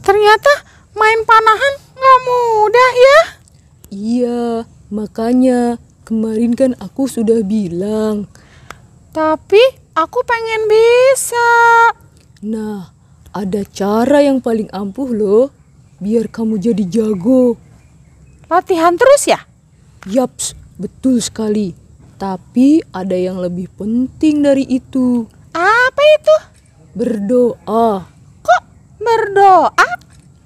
Ternyata main panahan nggak mudah ya. Iya, makanya kemarin kan aku sudah bilang. Tapi aku pengen bisa. Nah, ada cara yang paling ampuh loh, biar kamu jadi jago. Latihan terus ya? Yaps, betul sekali. Tapi ada yang lebih penting dari itu. Apa itu? Berdoa. Kok berdoa?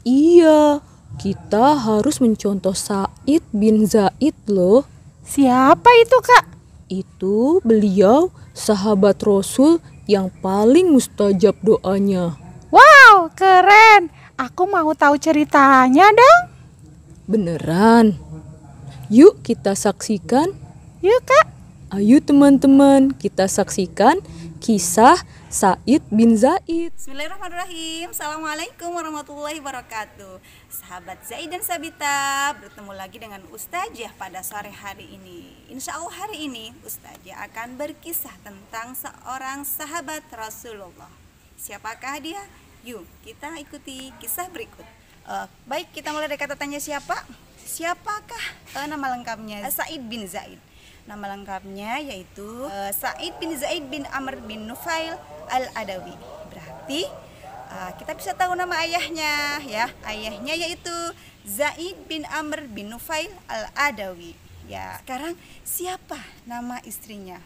Iya, kita harus mencontoh Sa'id bin Zaid loh. Siapa itu, Kak? Itu beliau sahabat Rasul yang paling mustajab doanya. Wow, keren. Aku mau tahu ceritanya dong. Beneran. Yuk kita saksikan. Yuk, Kak. Ayo teman-teman, kita saksikan kisah Sa'id bin Zaid. Bismillahirrahmanirrahim. Assalamualaikum warahmatullahi wabarakatuh. Sahabat Zaid dan Sabita, bertemu lagi dengan Ustazah pada sore hari ini. Insya Allah hari ini Ustazah akan berkisah tentang seorang sahabat Rasulullah. Siapakah dia? Yuk kita ikuti kisah berikut. Baik, kita mulai dari kata tanya siapa? Siapakah nama lengkapnya? Sa'id bin Zaid. Nama lengkapnya yaitu Sa'id bin Zaid bin Amr bin Nufail al-Adawi. Berarti kita bisa tahu nama ayahnya ya. Ayahnya yaitu Zaid bin Amr bin Nufail al-Adawi. Ya, sekarang siapa nama istrinya?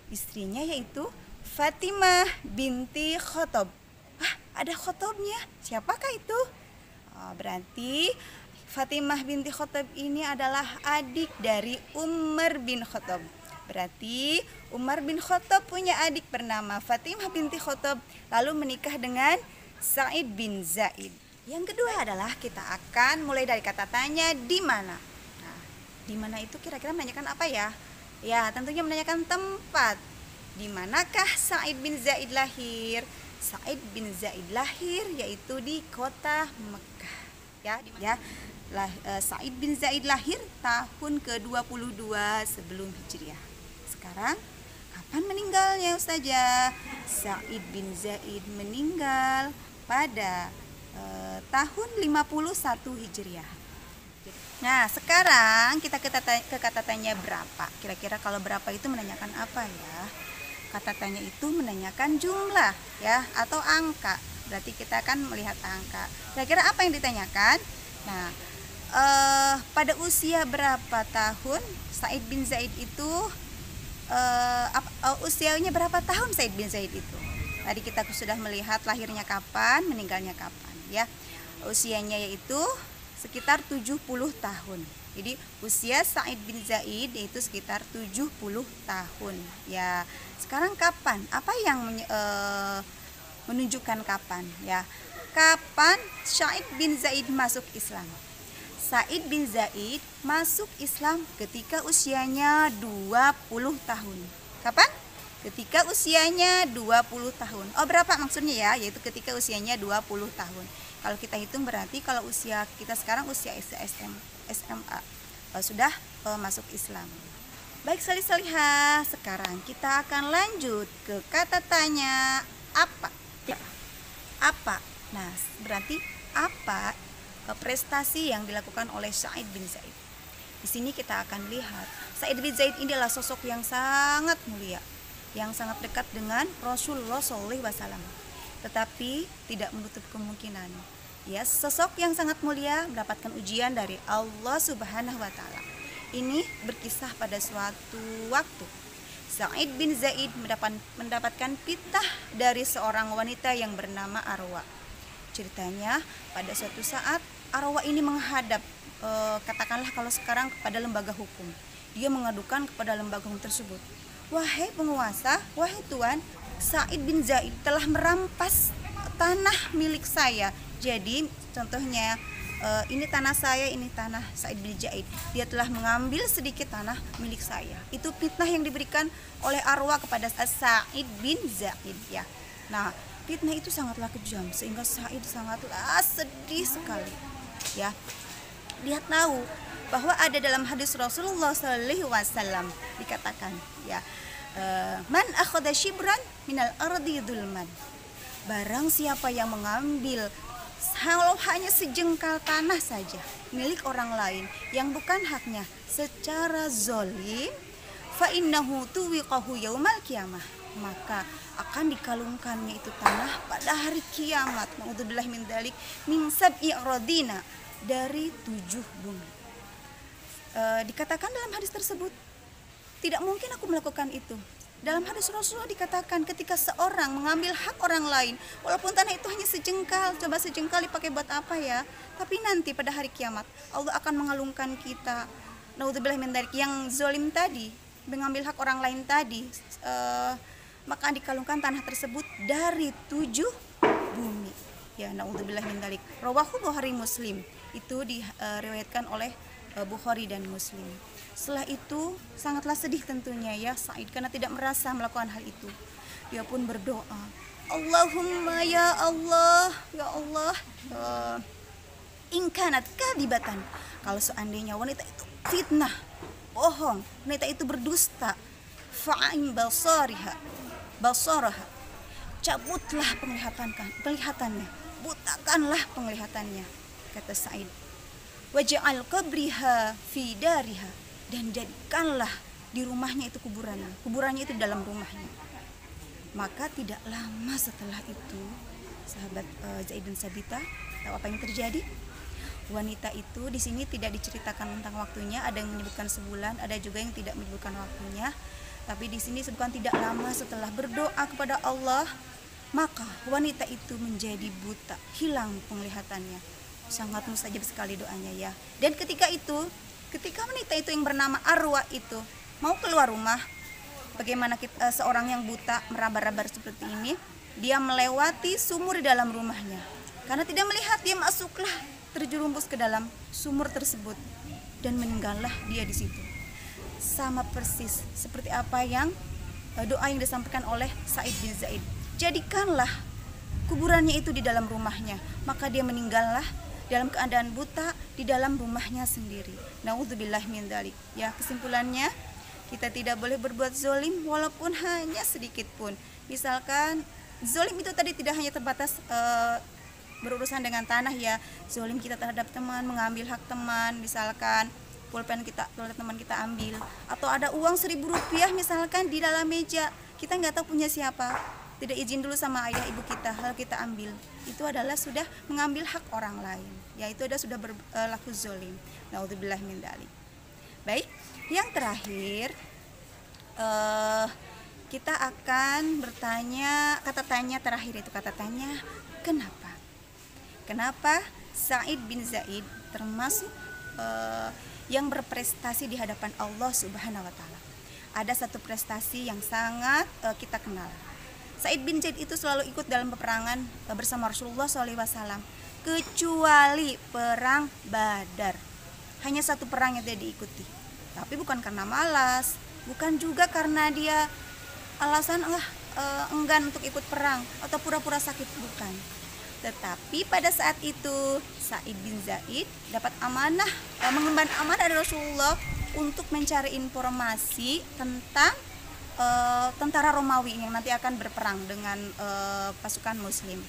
Istrinya yaitu Fatimah binti Khattab. Ada Khattabnya. Siapakah itu? Berarti Fatimah binti Khattab ini adalah adik dari Umar bin Khattab. Berarti Umar bin Khattab punya adik bernama Fatimah binti Khattab, lalu menikah dengan Sa'id bin Zaid. Yang kedua adalah kita akan mulai dari kata tanya di mana. Nah, di mana itu kira-kira menanyakan apa ya? Ya, tentunya menanyakan tempat. Di manakah Sa'id bin Zaid lahir? Sa'id bin Zaid lahir yaitu di kota Mekah. Ya. Sa'id bin Zaid lahir tahun ke-22 sebelum Hijriah. Sekarang kapan meninggalnya Ustazah? Sa'id bin Zaid meninggal pada tahun 51 Hijriah. Nah, sekarang kita ke kata tanya berapa. Kira-kira kalau berapa itu menanyakan apa ya? Kata tanya itu menanyakan jumlah ya atau angka. Berarti kita akan melihat angka. Kira-kira apa yang ditanyakan? Nah, pada usia berapa tahun Sa'id bin Zaid itu usianya berapa tahun Sa'id bin Zaid itu? Tadi kita sudah melihat lahirnya kapan, meninggalnya kapan ya. Usianya yaitu sekitar 70 tahun. Jadi usia Sa'id bin Zaid yaitu sekitar 70 tahun ya. Sekarang kapan? Apa yang menunjukkan kapan ya? Kapan Sa'id bin Zaid masuk Islam? Sa'id bin Zaid masuk Islam ketika usianya 20 tahun. Kapan? Ketika usianya 20 tahun. Oh, berapa maksudnya ya? Yaitu ketika usianya 20 tahun. Kalau kita hitung berarti kalau usia kita sekarang usia SMA sudah masuk Islam. Baik salih-salihah, sekarang kita akan lanjut ke kata tanya apa? Apa? Nah, berarti apa prestasi yang dilakukan oleh Sa'id bin Zaid? Di sini kita akan lihat Sa'id bin Zaid ini adalah sosok yang sangat mulia, yang sangat dekat dengan Rasulullah SAW. Tetapi tidak menutup kemungkinan ya sosok yang sangat mulia mendapatkan ujian dari Allah Subhanahu wa taala. Ini berkisah pada suatu waktu Sa'id bin Zaid mendapatkan pitah dari seorang wanita yang bernama Arwa. Ceritanya pada suatu saat Arwa ini menghadap katakanlah kalau sekarang kepada lembaga hukum. Dia mengadukan kepada lembaga hukum tersebut. Wahai penguasa, wahai tuan, Sa'id bin Zaid telah merampas tanah milik saya. Jadi contohnya ini tanah saya, ini tanah Sa'id bin Zaid. Dia telah mengambil sedikit tanah milik saya. Itu fitnah yang diberikan oleh Arwah kepada Sa'id bin Zaid ya. Nah, fitnah itu sangatlah kejam sehingga Sa'id sangatlah sedih sekali ya. Dia tahu bahwa ada dalam hadis Rasulullah SAW dikatakan ya, man akhadha shibran minal ardi dzulman. Barang siapa yang mengambil kalau hanya sejengkal tanah saja milik orang lain yang bukan haknya secara zolim, fa innahu tuwiqahu yaumal qiyamah, maka akan dikalungkannya itu tanah pada hari kiamat. Naudzubillah min dzalik, min sab'i aradina, dari 7 bumi. Dikatakan dalam hadis tersebut, tidak mungkin aku melakukan itu. Dalam hadis Rasulullah dikatakan ketika seorang mengambil hak orang lain, walaupun tanah itu hanya sejengkal, coba sejengkal dipakai buat apa ya? Tapi nanti pada hari kiamat Allah akan mengalungkan kita. Naudzubillah min dzalik, yang zalim tadi, mengambil hak orang lain tadi, maka dikalungkan tanah tersebut dari 7 bumi. Ya, naudzubillah min dzalik. Rawahu Bukhari Muslim. Itu diriwayatkan oleh Bukhari dan Muslim. Setelah itu sangatlah sedih tentunya ya Sa'id karena tidak merasa melakukan hal itu. Dia pun berdoa, Allahumma ya Allah, ya Allah, in kanat kadibatan, kalau seandainya wanita itu fitnah, bohong, wanita itu berdusta, fa'im basaraha, cabutlah penglihatannya, butakanlah penglihatannya, kata Sa'id. Waj'al qabriha fi dariha, dan jadikanlah di rumahnya itu kuburannya itu dalam rumahnya. Maka tidak lama setelah itu sahabat Zaid dan Sabita tahu apa yang terjadi? Wanita itu di sini tidak diceritakan tentang waktunya, ada yang menyebutkan sebulan, ada juga yang tidak menyebutkan waktunya. Tapi di sini sebutkan tidak lama setelah berdoa kepada Allah, maka wanita itu menjadi buta, hilang penglihatannya. Sangat mustajab sekali doanya ya. Dan ketika wanita itu yang bernama Arwah itu mau keluar rumah, bagaimana seorang yang buta meraba-raba seperti ini, dia melewati sumur di dalam rumahnya. Karena tidak melihat, dia masuklah terjerumus ke dalam sumur tersebut dan meninggallah dia di situ. Sama persis seperti apa yang doa yang disampaikan oleh Sa'id bin Zaid. Jadikanlah kuburannya itu di dalam rumahnya, maka dia meninggallah dalam keadaan buta di dalam rumahnya sendiri. Naudzubillah min dzalik. Ya, kesimpulannya kita tidak boleh berbuat zalim walaupun hanya sedikit pun. Misalkan zalim itu tadi tidak hanya terbatas berurusan dengan tanah ya. Zalim kita terhadap teman, mengambil hak teman, misalkan pulpen teman kita ambil, atau ada uang 1.000 rupiah misalkan di dalam meja, kita nggak tahu punya siapa, tidak izin dulu sama ayah ibu kita, lalu kita ambil, itu adalah sudah mengambil hak orang lain ya, itu sudah berlaku zalim. Naudzubillah min dzalik. Baik, yang terakhir kita akan bertanya, kata tanya terakhir itu kata tanya, kenapa Sa'id bin Zaid termasuk yang berprestasi di hadapan Allah Subhanahu wa taala. Ada satu prestasi yang sangat kita kenal. Sa'id bin Zaid itu selalu ikut dalam peperangan bersama Rasulullah SAW, kecuali perang Badar. Hanya satu perang yang dia diikuti. Tapi bukan karena malas, bukan juga karena dia alasan enggan untuk ikut perang atau pura-pura sakit, bukan. Tetapi pada saat itu Sa'id bin Zaid dapat amanah, mengemban amanah dari Rasulullah untuk mencari informasi tentang tentara Romawi yang nanti akan berperang dengan pasukan Muslim.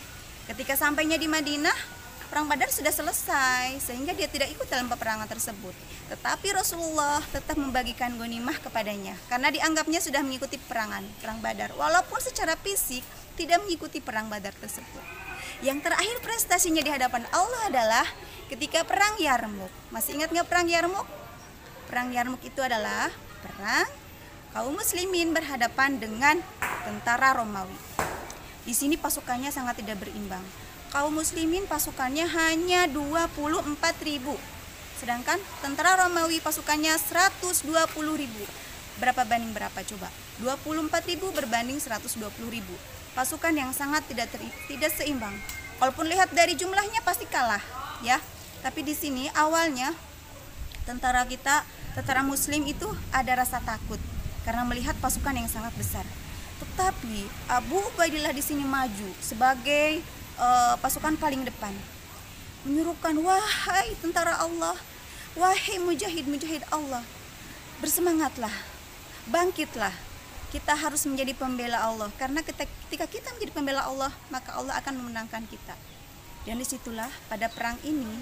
Ketika sampainya di Madinah, perang Badar sudah selesai sehingga dia tidak ikut dalam peperangan tersebut. Tetapi Rasulullah tetap membagikan ghanimah kepadanya karena dianggapnya sudah mengikuti perang Badar, walaupun secara fisik tidak mengikuti perang Badar tersebut. Yang terakhir prestasinya di hadapan Allah adalah ketika perang Yarmuk. Masih ingat nggak perang Yarmuk? Perang Yarmuk itu adalah perang kaum muslimin berhadapan dengan tentara Romawi. Di sini pasukannya sangat tidak berimbang. Kaum muslimin pasukannya hanya 24.000. Sedangkan tentara Romawi pasukannya 120.000. Berapa banding berapa coba? 24.000 berbanding 120.000. Pasukan yang sangat tidak seimbang. Walaupun lihat dari jumlahnya pasti kalah, ya. Tapi di sini awalnya tentara Muslim itu ada rasa takut karena melihat pasukan yang sangat besar. Tetapi Abu Ubaidillah di sini maju sebagai pasukan paling depan, menyuruhkan, wahai tentara Allah, wahai mujahid Allah, bersemangatlah, bangkitlah. Kita harus menjadi pembela Allah, karena ketika kita menjadi pembela Allah, maka Allah akan memenangkan kita. Dan disitulah pada perang ini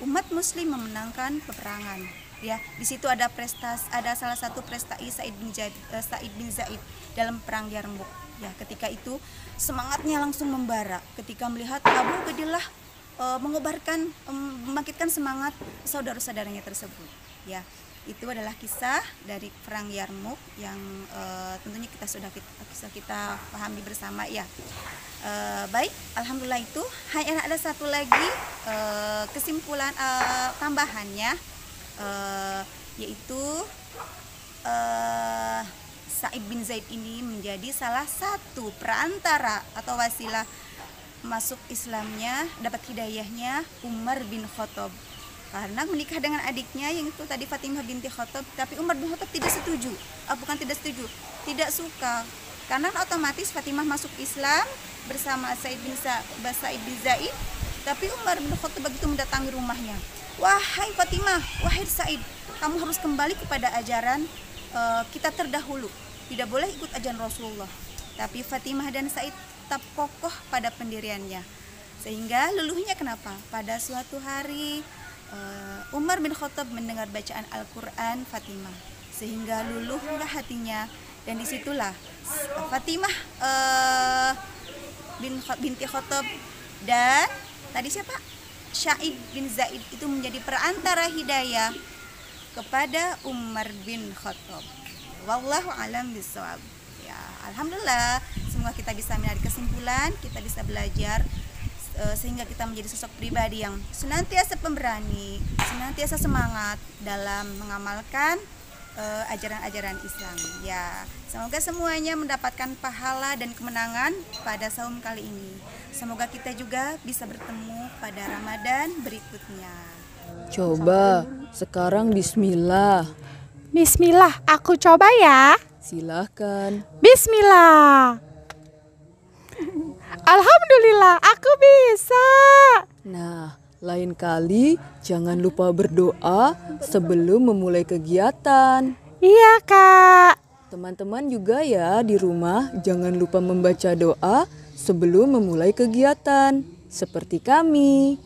umat Muslim memenangkan peperangan. Ya, di situ ada salah satu prestasi Sa'id bin Zaid dalam perang Yarmuk. Ya, ketika itu semangatnya langsung membara ketika melihat Abu Ubaidillah membangkitkan semangat saudara-saudaranya tersebut. Ya, itu adalah kisah dari perang Yarmuk yang tentunya kita pahami bersama ya. Baik, alhamdulillah itu hanya ada satu lagi kesimpulan tambahannya, yaitu Sa'id bin Zaid ini menjadi salah satu perantara atau wasilah masuk Islamnya, dapat hidayahnya Umar bin Khattab, karena menikah dengan adiknya yang itu tadi Fatimah binti Khattab. Tapi Umar bin Khattab tidak setuju, tidak suka, karena otomatis Fatimah masuk Islam bersama Sa'id bin Zaid. Tapi Umar bin Khattab begitu mendatangi rumahnya, wahai Fatimah, wahai Sa'id, kamu harus kembali kepada ajaran kita terdahulu, tidak boleh ikut ajaran Rasulullah. Tapi Fatimah dan Sa'id tetap kokoh pada pendiriannya, sehingga luluhnya kenapa? Pada suatu hari Umar bin Khattab mendengar bacaan Al-Quran Fatimah, sehingga luluhlah hatinya, dan disitulah Fatimah binti Khattab dan tadi siapa? Sa'id bin Zaid itu menjadi perantara hidayah kepada Umar bin Khattab. Wallahu alam bishawab. Ya, alhamdulillah, semoga kita bisa menarik kesimpulan, kita bisa belajar sehingga kita menjadi sosok pribadi yang senantiasa pemberani, senantiasa semangat dalam mengamalkan ajaran-ajaran Islam. Ya, semoga semuanya mendapatkan pahala dan kemenangan pada saum kali ini. Semoga kita juga bisa bertemu pada Ramadan berikutnya. Coba sekarang bismillah. Bismillah, aku coba ya. Silahkan. Bismillah. Alhamdulillah, aku bisa. Nah, lain kali jangan lupa berdoa sebelum memulai kegiatan. Iya, Kak. Teman-teman juga ya di rumah jangan lupa membaca doa sebelum memulai kegiatan. Seperti kami.